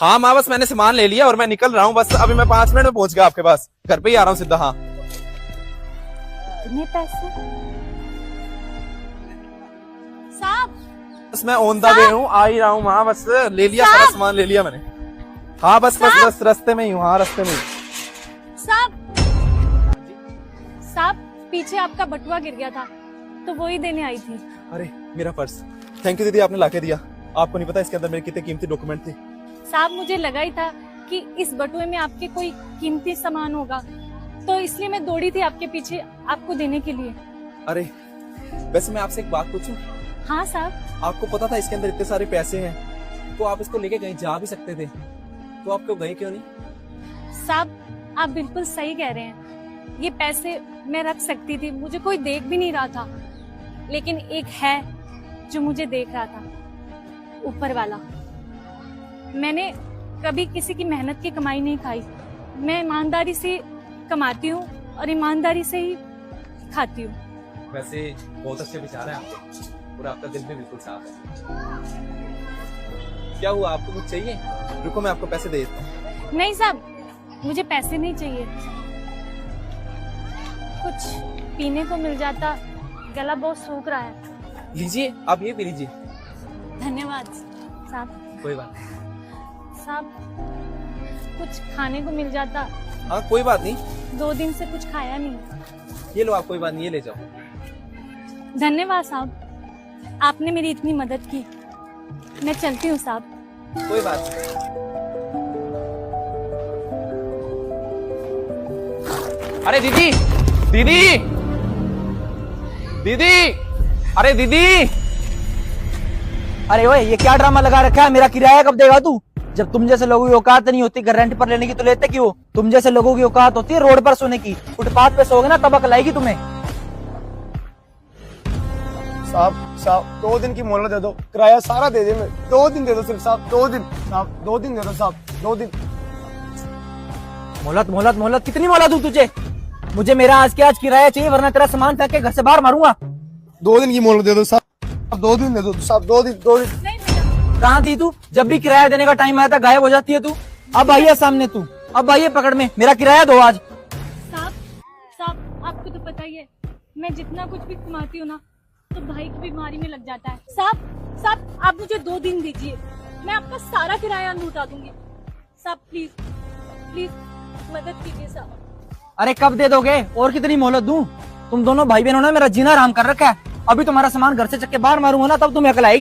हाँ माँ, बस मैंने सामान ले लिया और मैं निकल रहा हूँ। बस अभी मैं 5 मिनट में पहुंच गया आपके पास। घर पे ही आ रहा हूँ सीधा। हाँ, कितने पैसे? साहब, बस मैं ऑन द वे हूँ, आ ही रहा हूँ माँ। बस ले लिया, सारा सामान ले लिया मैंने। हाँ बस रास्ते में ही हूँ। हाँ, रास्ते में ही। साहब पीछे आपका बटुआ गिर गया था तो वो ही देने आई थी। अरे मेरा पर्स, थैंक यू दीदी, आपने लाके दिया। आपको नहीं पता इसके अंदर मेरे कितने कीमती डॉक्यूमेंट थे। साहब मुझे लगा ही था कि इस बटुए में आपके कोई कीमती सामान होगा, तो इसलिए मैं दौड़ी थी आपके पीछे आपको देने के लिए। अरे वैसे मैं आपसे एक बात पूछूं? हाँ साहब। आपको पता था इसके अंदर इतने सारे पैसे हैं, तो आप इसको लेके कहीं जा भी सकते थे, तो आप क्यों गए क्यों नहीं? साहब आप बिल्कुल सही कह रहे हैं, ये पैसे मैं रख सकती थी, मुझे कोई देख भी नहीं रहा था, लेकिन एक है जो मुझे देख रहा था, ऊपर वाला। मैंने कभी किसी की मेहनत की कमाई नहीं खाई, मैं ईमानदारी से कमाती हूँ और ईमानदारी से ही खाती हूँ। वैसे बहुत अच्छे विचार हैं आपके, और आपका दिल भी बिल्कुल साफ है। क्या हुआ, आपको कुछ चाहिए? रुको मैं आपको पैसे दे देता हूँ। नहीं साहब, मुझे पैसे नहीं चाहिए, कुछ पीने को मिल जाता, गला बहुत सूख रहा है। लीजिए, आप ये पी लीजिए। धन्यवाद साहब। कोई बात नहीं। साहब कुछ खाने को मिल जाता, हाँ कोई बात नहीं, 2 दिन से कुछ खाया नहीं। ये लो आप, कोई बात नहीं, ये ले जाओ। धन्यवाद साहब, आपने मेरी इतनी मदद की। मैं चलती हूँ साहब। कोई बात नहीं। अरे दीदी, दीदी, दीदी, अरे दीदी। अरे ओए, ये क्या ड्रामा लगा रखा है? मेरा किराया कब देगा तू? जब तुम जैसे लोगों की औकात नहीं होती घर रेंट पर लेने की तो लेते क्यों? तुम जैसे लोगों की औकात होती है रोड पर सोने की। फुटपाथ पे सोओगे ना तब अकल आएगी तुम्हें। साहब 2 दिन की मोहलत दे दो, किराया सारा दे दे। 2 दिन दे दो सिर्फ साहब, 2 दिन साहब, 2 दिन दे दो साहब, 2 दिन। मोहलत मोहलत मोहलत, कितनी मोहलत दूं तुझे? मुझे मेरा आज के आज किराया चाहिए, वरना तेरा सामान फेंक के घर से बाहर मारूंगा। 2 दिन की मोहलत दे दो साहब, 2 दिन दे दो साहब, 2 दिन, 2 दिन। कहाँ थी तू? जब भी किराया देने का टाइम आया था गायब हो जाती है तू। अब आइए सामने तू, अब आइए पकड़ में, मेरा किराया दो आज। साहब आपको तो पता ही है, मैं जितना कुछ भी कमाती हूँ ना तो भाई की बीमारी में लग जाता है। साहब आप मुझे 2 दिन दीजिए, मैं आपका सारा किराया लौटा दूंगी। साहब प्लीज प्लीज मदद कीजिए साहब। अरे कब दे दोगे? और कितनी मोहलत दूं? तुम दोनों भाई बहनों ने मेरा जीना आराम कर रखा है। अभी तुम्हारा सामान घर से चक्के बाहर मारूंगा ना तब तुम्हें अकल आएगी।